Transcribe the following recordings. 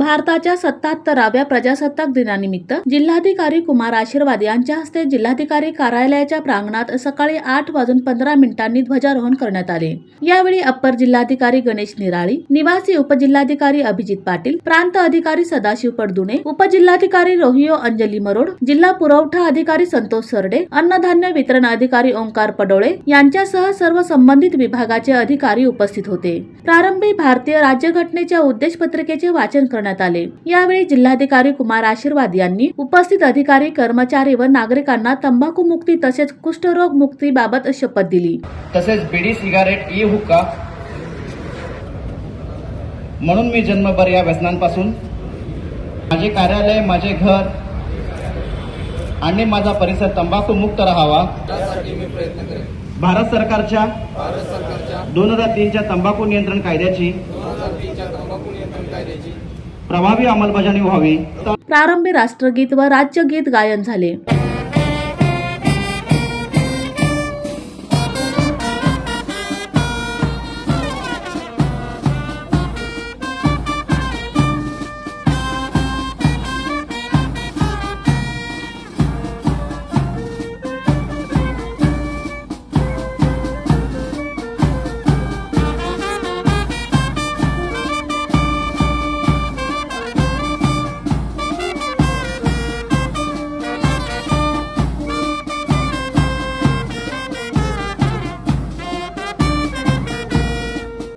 भारताच्या 77व्या प्रजासत्ताक दिनानिमित्त जिल्हाधिकारी कुमार आशीर्वाद यांच्या हस्ते जिल्हाधिकारी कार्यालयाच्या प्रांगणात सकाळी 8:15 ध्वजारोहण करण्यात आले। यावेळी अप्पर जिल्हाधिकारी गणेश निराळी, निवासी उपजिल्हाधिकारी अभिजित पाटील, प्रांत अधिकारी सदाशिव पडदुणे, उपजिल्हाधिकारी रोहियो अंजली मरोड, जिल्हा पुरवठा अधिकारी संतोष सरडे, अन्नधान्य वितरण अधिकारी ओंकार पडोळे यांच्यासह सर्व संबंधित विभागाचे अधिकारी उपस्थित होते। प्रारंभी भारतीय राज्यघटनेच्या उद्देश पत्रिकेचे वाचन करण्यात आले। यावेळी जिल्हाधिकारी कुमार आशीर्वाद यांनी उपस्थित अधिकारी, कर्मचारी व नागरिकांना तंबाखू मुक्ती तसेच कुष्ठरोग मुक्ती बाबत शपथ दिली। तसेच बीडी, सिगारेट, ई हुक्का म्हणून मी जन्मभर या व्यसनांपासून, माझे कार्यालय, माझे घर आणि माझा परिसर तंबाखू मुक्त राहावा यासाठी मी प्रयत्न करेन। भारत सरकारच्या 2003च्या तंबाखू नियंत्रण कायद्याची प्रभावी अंमलबजावणी व्हावी। प्रारंभी राष्ट्रगीत व राज्यगीत गायन झाले।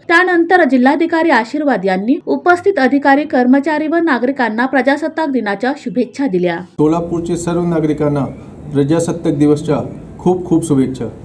त्यानंतर जिल्हाधिकारी आशीर्वाद यांनी उपस्थित अधिकारी, कर्मचारी व नागरिकांना प्रजासत्ताक दिनाच्या शुभेच्छा दिल्या। सोलापूरचे सर्व नागरिकांना प्रजासत्ताक दिवसच्या खूप खूप शुभेच्छा।